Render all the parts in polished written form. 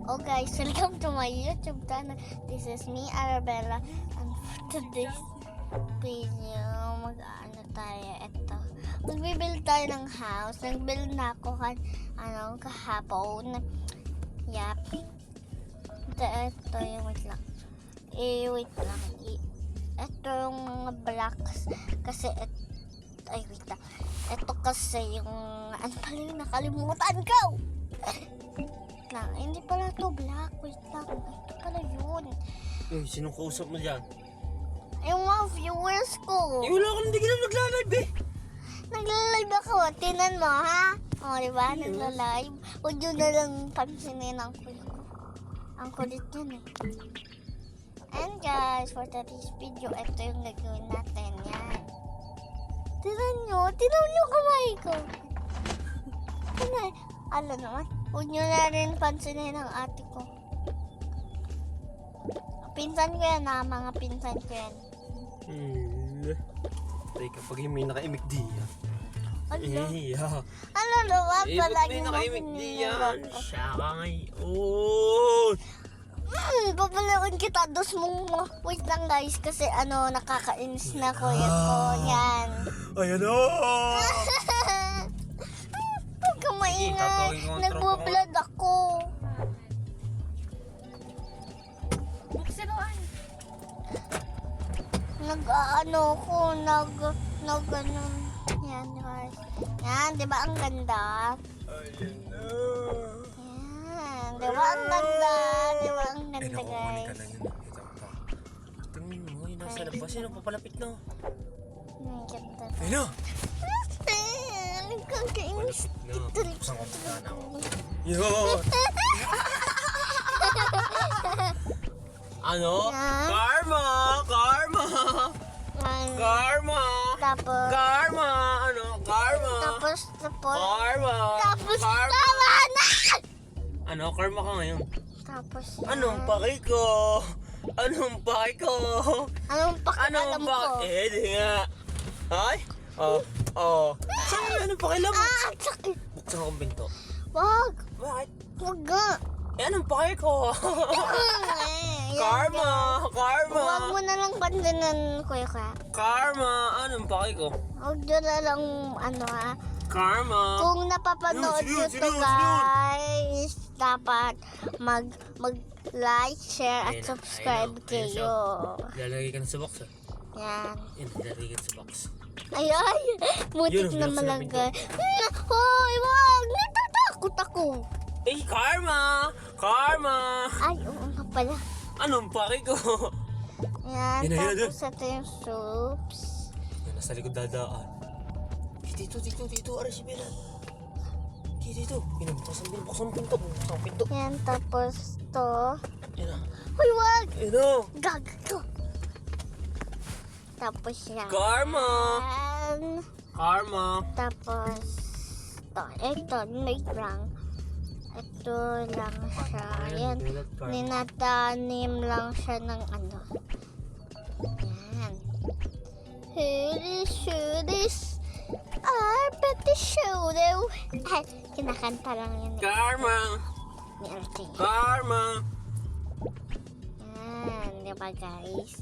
Oh guys, welcome to my YouTube channel. This is me, Arabella. And for today's video, mag-ano tayo, ito. Magbibuild tayo ng house. Nag-build na ako kahapon. Yap. Ito yung wait lang. Wait lang. Ito yung mga blocks. Kasi wait lang. Ito kasi yung, ano pala yung nakalimutan ko? Lang, hindi pala to black. Wait lang. Ito pala yun. Uy, sinong kausap mo dyan? Yung mga viewers ko. Wala ka hindi ka na nagla-live eh. Nagla-live ako. Tinan mo, ha? O, diba? Nagla-live. Huwag yun na lang pansinin ang kulit ko. Ang kulit yun eh. And guys, for today's video, ito yung gagawin natin. Yan. Tinan nyo kamay ko. Tinan. Alam naman. Huwag nyo na rin pansinin ang ate ko. Pinsan ko yan ha, mga pinsan ko yan. Teka, pag yung may naka-imik diyan. Ano naman pala may yung naka-imik diyan? Siya ka ngayon. Papalawan kita, dos mong wait lang guys, kasi nakakainis na ko yan ko. Yan. Ayan o! Huwag ka maingay. Nagbablog ako. Yan guys. Yan, di ba ang ganda? Ayan na. Yan, di ba ang ganda? Di ba ang ganda guys? Tingnan mo, yung nasa labas. Sino papalapit na? Ang ganda. Ayun na! Nagkakainis. Malapit na. Buksan ko na ako. Yun! Ano? Yan. Karma! Karma! Karma! Tapos, Karma! Ano? Karma! tapos, Karma! tama na! Ano? Karma ka ngayon? Tapos, Anong paki ko? Anong paki ko? Anong pakialam ko? Di nga. Ay? Saan? Anong pakialam mo? Sakit. Buksan akong pinto. Wag. Bakit? Wag nga. Anong paki ko? Karma! Karma! Wag mo na lang pandinan, kuya. Karma! Anong paki ko? Huwag nyo na lang, Karma! Kung napapanood nyo to, guys, dapat mag-like, share, at subscribe kayo. Lalagay ka na sa box. Yan. Lalagay ka na sa box. Ay, mutik Yun, na binuksan na malagay. Hoy, wag! Natatakot ako. Eh, Karma! Karma! Ay, oo nga pala. Anong paki ko? Yan, Yan na, yan na. tapos ito yung soups. Yan, nasa likod dadaan. Dito, aras si Bella. Dito. Buksan ang pinto. Yan, tapos to. Yan na. Hoy, wag! Yan na. Gag ko. Tapos yan. Karma! Yan. Karma! Tapos to. Ito, wait lang. Ito lang siya. Yan. Ninatanim lang siya ng Yan. Huris. Pati show. Kinakanta lang yan. Karma! Ni Arte. Karma! Yan, diba guys?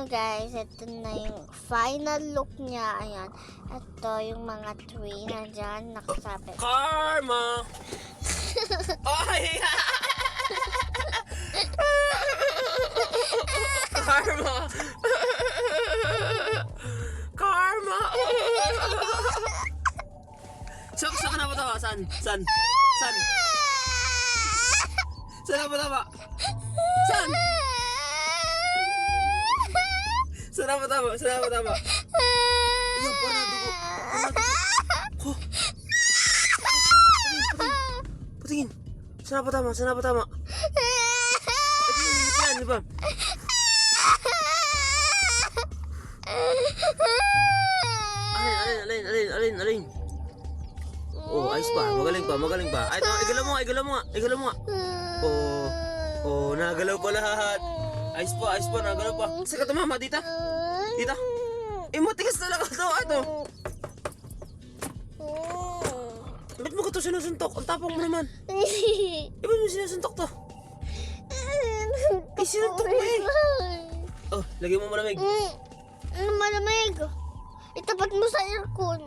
Guys, ito na yung final look niya. Ayan. Ito yung mga tree na dyan nakasabit. Karma! Ay! Karma! Karma! Saan ka napatawa? Saan? Saan napatawa? Saan? Saan napatawa? Ayun, parang dugo. Patingin. Saan napatama? Yan, di ba? Alin. Oh, ayos pa. Magaling pa. Ay, igalaw mo nga. Oh, nagalaw pa lahat. Ayos pa, nagalaw pa. Saan ka tumama, dita? Matigas talaga ito. Ba't mo ko ito sinusuntok? Ang tapong mo naman. Ba't mo sinusuntok to? Sinuntok mo eh. Oh, lagay mo malamig. Ano malamig? Itapat mo sa aircon.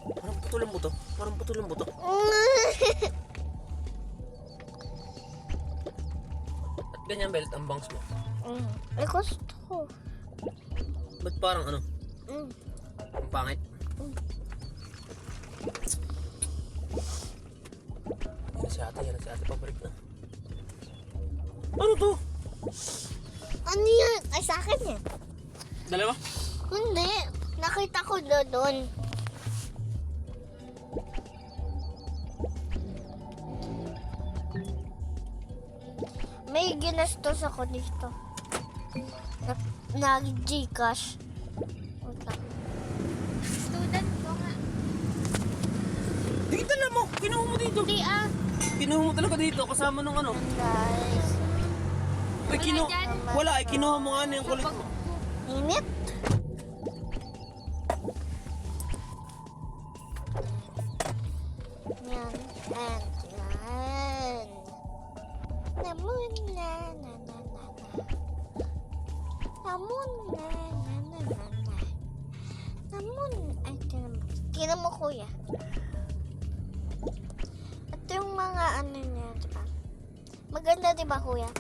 Parang putulang buto. Parang putulang buto. At ganyan belt ang bangs mo. Gusto ko. Ba't parang ano? Ang pangit. Yan si ate pabalik na. Ano to? Ano yan? Ay, sa akin yan. Dalawa? Hindi. Nakita ko doon. May ginastos ako dito. Nag-Gcash. Wait lang. Student ko nga. Di dala mo. Kinuha mo dito. Hindi Kinuha mo talaga dito kasama nung ano. Guys. Ay, wala. Ay, kinuha mo nga na yung kulit mo. Init. Yan. And yan. Namun na. Namun na. Namun. Ay, tinan mo kuya. Ito yung mga ano niya, diba? Maganda diba kuya?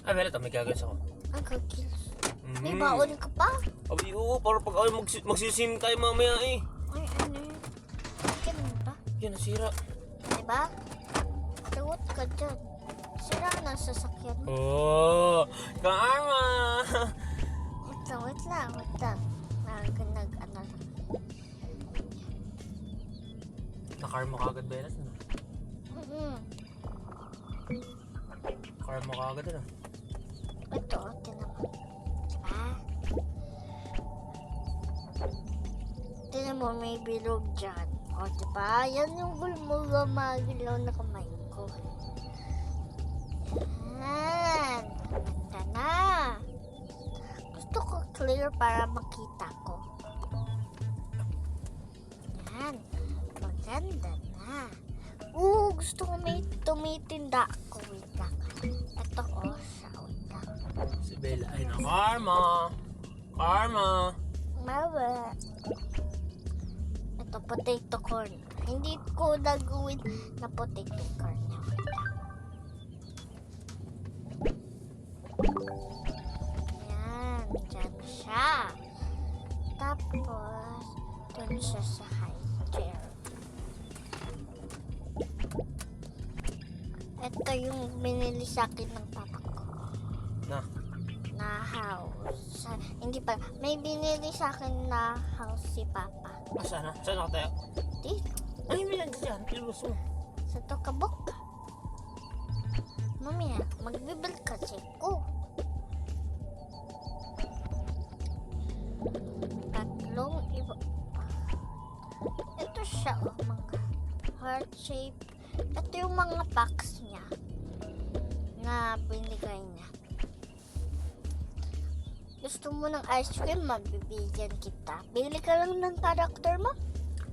Ay, meron ito. May gagawin ako. Ang cookies. May baon ka pa? Abi, oo. Para pag magsisim tayo mamaya eh. Ay, ano yun? Ganun ba? Yan, nasira. Diba? Tawot ka dyan. Sira na ang sasakyan mo. Oh, karma! Wait lang. Nag-ano lang. Nakarma ka agad, Belas. No? Karma ka agad, ano? Ito, tinan mo. Diba? Tinan mo, may bilog dyan. O, diba? Yan yung gulmulamagilaw na kamay ko. Yan. Ganda na. Gusto ko clear para makita ko. Yan. Maganda na. Gusto ko may tumitinda ako. Wait lang. Ito, siya. Wait lang. Si Bella ay na karma. Karma. Mawa. Ito, potato corn. Hindi ko nagawin na potato corn. Yan, dyan siya. Tapos, dun siya sa high chair. Ito yung binili sa akin ng papa ko. Na house. Hindi pa. May binili sa akin na house si papa. Saan na? Saan ako tayo? Dito. Ay, may lang dyan. Ilbos mo. Sa Tokabok. Mamaya, magbibuild kasi ko. Tatlong iba. Ito siya, mga heart shape. Ito yung mga packs niya na binigay niya. Gusto mo ng ice cream, mabibigyan kita. Bili ka lang ng character mo,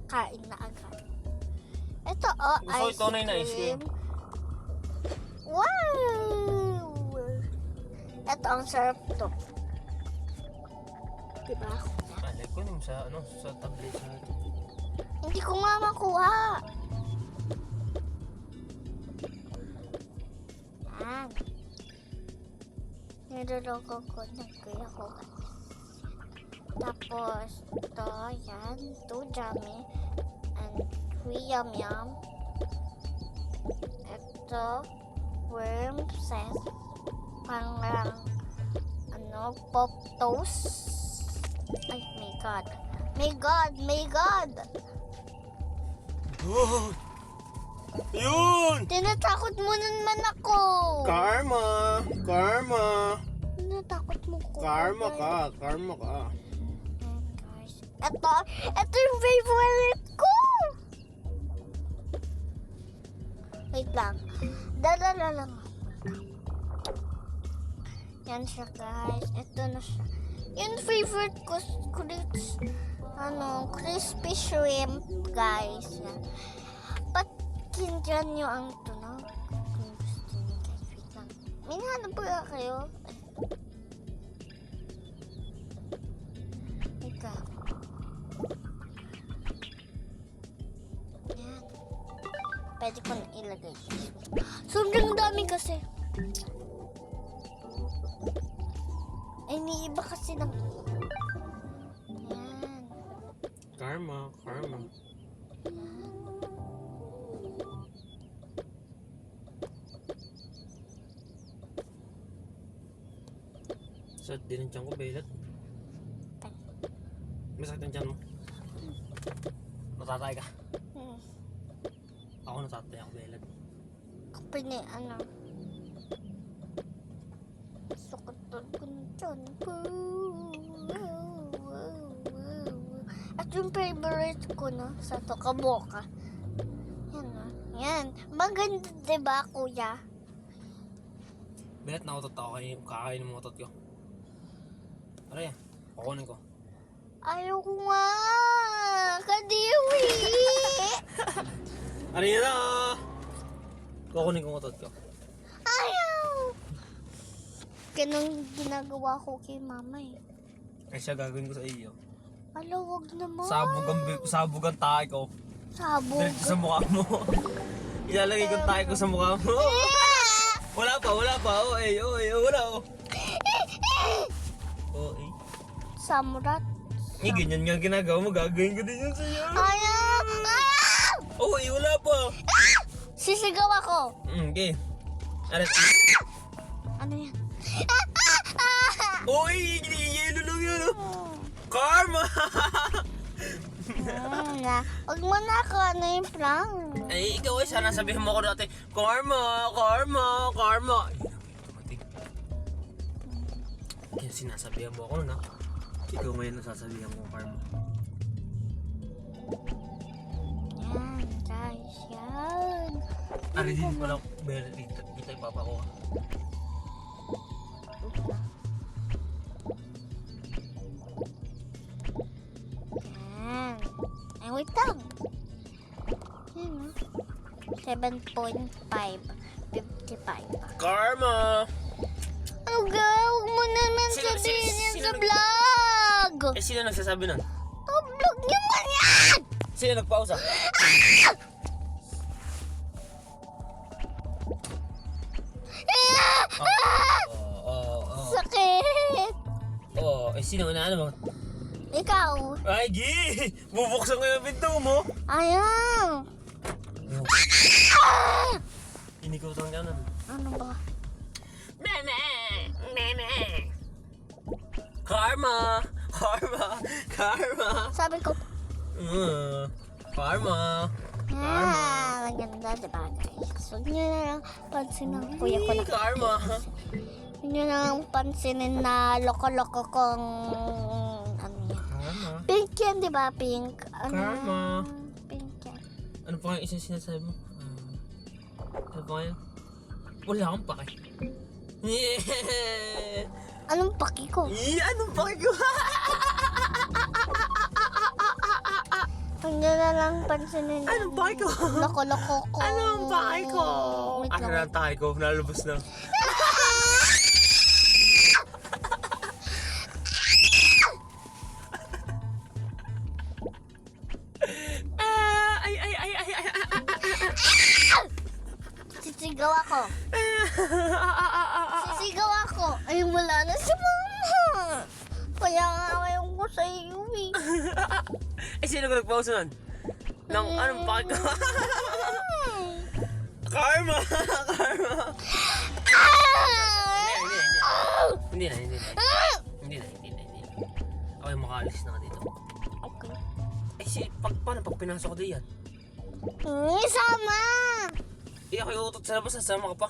kain na agad. Ito, Gusto ice ito na yung ice cream. Wow! Ito, ang sarap to. Diba? Alay ko nung sa tablet sa ito. Hindi ko nga makuha. Yan. Niloloko ko ng kuya ko. Tapos, ito, yan. 2 Yummy. And 3 Yum Yum. Ito, worm says, parang, pop toast. Ay, my God. My God! Oh! Yun! Tinatakot mo naman ako! Karma! Tinatakot mo ko. Karma ka. Ayan, guys. Ito yung favorite ko! Wait lang. Dala lang. Yan siya, guys. Ito na siya. Yung favorite ko, crispy shrimp, guys. Yan. pakinggan nyo ang tunog. Kung gusto nyo guys, wait lang. May nahanap ba kayo? Ikaw. Yan. Pwede ko na ilagay. Sobrang dami kasi. Ay, niiba kasi ng... Yan. Karma. Sakit din ang tiyan ko, Belat. Masakit ang tiyan mo. Natatay ka. Ako natatay ako, Belat. Kapag na ano. Sukatan ko ng tiyan ko. At yung favorite ko na sa to, kaboka. Yan na. Yan. Maganda diba, kuya? Belat, nautot ako kayo. Kakain ng mga utot ko. Ano yan? Kukunin ko. Ayaw ko nga. Kadiwi. Ano yan ah? Kukunin ko ang utot ko. Ayaw. Ganun ginagawa ko kay mama eh. Ay siya gagawin ko sa iyo. Ala, wag naman. Sabog ang tae ko. Sabog. Diretso sa mukha mo. Ilalagay ko ang tae ko sa mukha mo. Wala pa. Oh, wala oh. Oh, eh. Samurat. Ganyan nga ginagawa mo. Gagawin ko din yun sa'yo. Ayaw. Ayaw. Oh, wala pa. Sisigaw ako. Okay. Ano yan? Oh, yelo lang yun. Karma! Huwag mo na ako. Ano yung prank? Ay, ikaw ay sana sabihin mo ako dati, Karma! Kaya sinasabihan mo ako na. Ikaw ngayon nasasabihan mo, Karma. Yan, guys. Yan. Ari din pala, dito ipapa ko. Yan. Ay, wait lang. Yan, 7.5. 55. Karma! Oh, huwag mo naman sabihin yan sa vlog. Eh, sino nagsasabi nun? Oh, vlog nyo man yan! Sino nagpausa? Sakit! Oh, eh, sino na ano mo? Ikaw. Ay, Gi! Bubuksan ko yung pinto mo! Ayaw. Inikutan ka na. Ano ba? Meme! Karma! Sabi ko, Karma! maganda diba guys? Huwag nyo na lang pansinin ang kuya ko na. Karma! Huwag nyo na lang pansinin na loko-loko kong ano yan. Karma! Pink yan diba? Pink. Ano? Karma. Pink yan. Ano pa yung isang sinasabi mo? Ano pa yan? Wala akong pake. Yeah! Anong paki ko? Anong pake ko? Huwag nyo na lang pansinin Anong pake ko? loko-loko ko. Anong pake ko? Wait Ano lang. na ang tayo ko? Nalabas na. Sisigaw ako. Sisigaw ako. Ay, wala na si mama. Kaya nga ayaw ko sa iyo eh. Eh, sino ko nagpausa nun? Nang anong pake ko? Karma! Hindi na. Ako yung makaalis na dito. Okay. Eh, paano pag pinasok ko diyan? Sama! Eh, ako yung utot sa labas, nasama ka pa.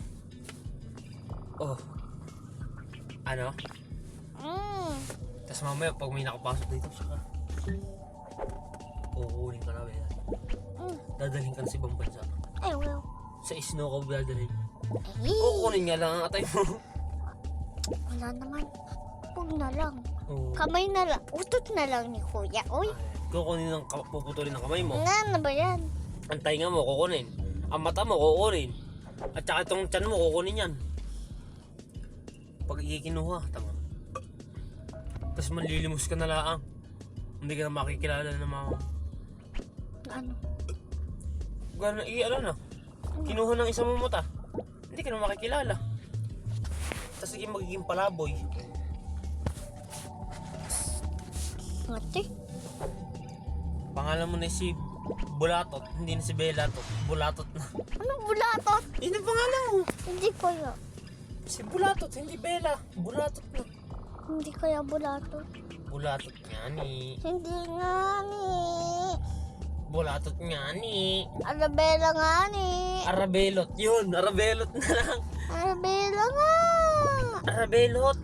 Oh. Ano? Tapos mamaya, pag may nakapasok dito, saka kukunin ka na, Bella. Dadalhin ka na sa ibang bansa. Ay, well. Sa snow ka dadalhin. Eh, Kukunin nga lang ang atay mo. wala naman. Huwag na lang. Oh. Kamay na lang. Utot na lang ni kuya. Uy, Kukunin ng puputulin ng kamay mo. ano ba yan? Ang tainga mo, kukunin. Ang mata mo kukunin. At saka itong tiyan mo kukunin yan. Pag ikikinuha, tama. Tapos manlilimos ka na lang. Hindi ka na makikilala ng mga... Ano? Gano'n, ano na. Kinuha ng isang mata. Hindi ka na makikilala. Tapos sige magiging palaboy. Ate? Pangalan mo na si Bulatot, hindi na si Belatot. Bulatot na. Anong bulatot? Yun ang pangalan mo. Hindi kaya. Si Bulatot, hindi Bela. Bulatot na. Hindi kaya bulatot. Bulatot nga ni. Hindi nga ni. Bulatot nga ni. Arabella nga ni. Arabelot. Yun, Arabelot na lang. Arabella nga. Arabelot.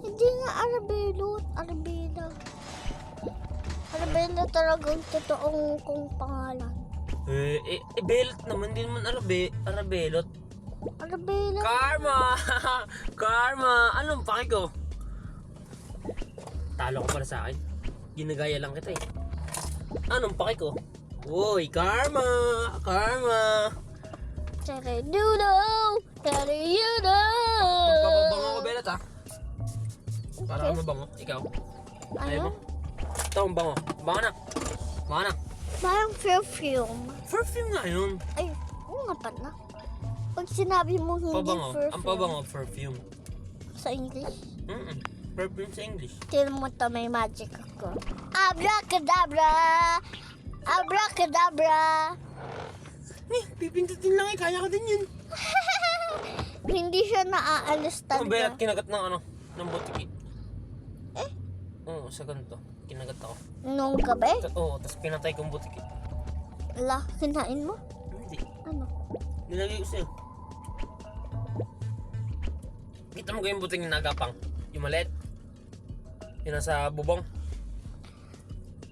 Hindi nga Arabelot. Arabella. Arabella talagang totoong kong pangalan. Belot naman. Hindi naman Arabelot. Arabella. Karma! Karma! Anong paki ko? Talo ka para sa akin. Ginagaya lang kita eh. Anong paki ko? Uy, Karma! Karma! Tere-dudo! Tere-yudo! Magpapabango ko, Belot ha? Para mabango. Ikaw? Ayaw mo? Ano? Ito ang bango. Bango na. Bango na. Parang perfume. Perfume nga yun. Ay, oo nga pala. Pag sinabi mo hindi Pabango. perfume. Ang pabango, perfume. Sa English. Perfume sa English. Tell mo to may magic ako. Abracadabra! Abracadabra! Pipindutin lang eh. Kaya ka din yun. Hindi siya naaalis Ang Belot, talaga. kinagat ng ano? Ng butiki. Eh? Oo, sa ganito. Kinagat ako. Nung gabi? Oo, tapos pinatay kong butiki. Ala, kinain mo? Hindi. Ano? Nilagay ko sa'yo. Kita mo ko yung buting nagapang. Yung maliit. Yung nasa bubong.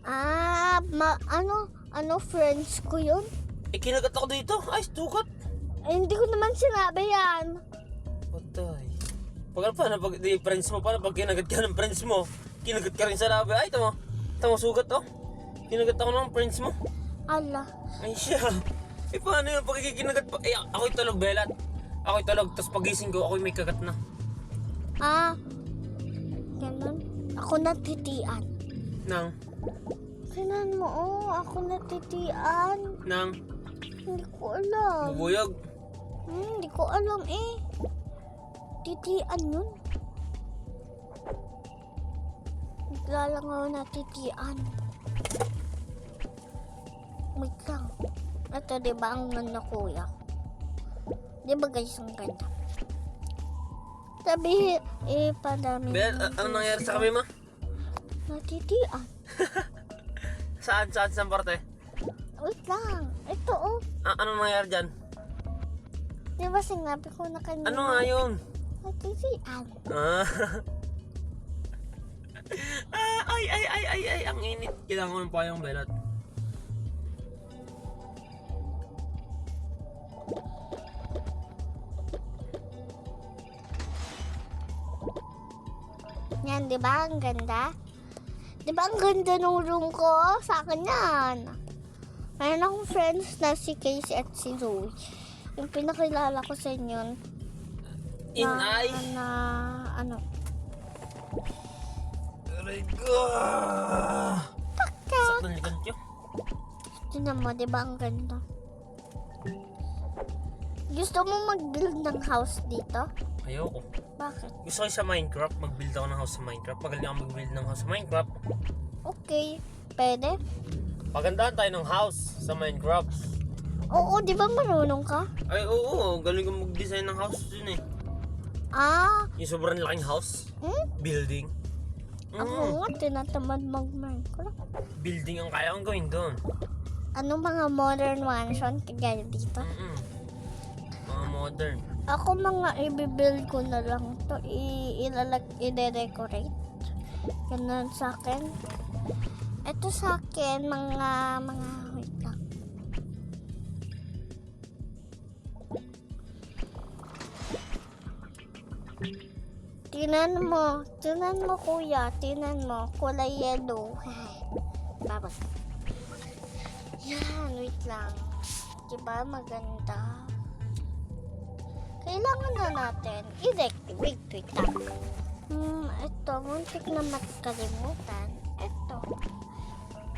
Ah, ano friends ko yun? Kinagat ako dito. Ay, stukat. Eh, hindi ko naman sinabi yan. Patay. Pag di friends mo pala, pag kinagat ka ng friends mo, kinagat ka rin sa labi. Ay, tama sugat oh. Kinagat ako ng friends mo. Ala. Ay siya. Paano yun pag kinagat pa? Ako'y tulog, Belat. Ako'y tulog, tapos pagising ko, ako'y may kagat na. Ah, ganun. Ako natitian. Nang? Tinan mo, ako natitian. Nang? Hindi ko alam. Bubuyog? Hindi ko alam eh. Titian yun. Bigla lang ako natitian. Wait lang. Ito diba ang na kuya? Diba guys ang ganda? Sabi, padami. Belat, ano nangyari sa kami, ma? Natitian. Saan parte? Wait lang. Ito oh. Ano nangyari dyan? Diba sinabi ko na kanina? Ano nga yun? Natitian. Ay, ang init. Kailangan ko ng payong, Belat. Yan, di ba? Ang ganda. Di ba ang ganda ng room ko? Sa akin yan. Mayroon akong friends na si Casey at si Zoe. Yung pinakilala ko sa inyo. Inay? Ano? Aray ko! Taktak! Saktan likod ko. Tignan mo, di ba ang ganda? Gusto mo mag-build ng house dito? Ayoko. Bakit? Gusto ko sa Minecraft, mag-build ako ng house sa Minecraft. Magaling ako mag-build ng house sa Minecraft. Okay. Pwede? Pagandahan tayo ng house sa Minecraft. Oo, di ba marunong ka? Ay, oo. Galing ko mag-design ng house dun eh. Ah, Yung sobrang laking house. Building. ako nga tinatamad mag-Minecraft. Building ang kaya kong gawin doon. Ano mga modern mansion kagaya dito? Mga modern. Ako mga i-build ko na lang to, i-decorate. Ganun sa akin. Ito sa akin, mga, wait lang. Tinan mo kuya, tinan mo, kulay yellow. Babag. Yan, wait lang. Diba maganda? Kailangan na natin i-decorate. Wait lang. Ito, muntik na makalimutan.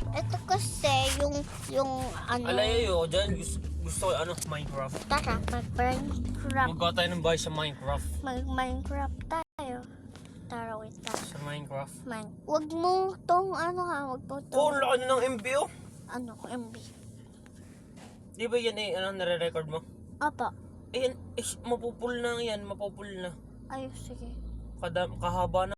Ito kasi yung ano. Alayo, dyan gusto ko Minecraft. Tara, mag-Minecraft. Magawa tayo ng bahay sa Minecraft. Mag-Minecraft tayo. Tara, wait lang. Sa Minecraft. Wag mo tong wag mo tong. Oh, laki na ng MB oh. MB. Di ba yan nare-record mo? Apa. Ayan, mapupul na yan, mapupul na. Ayos, sige. Kahaba na.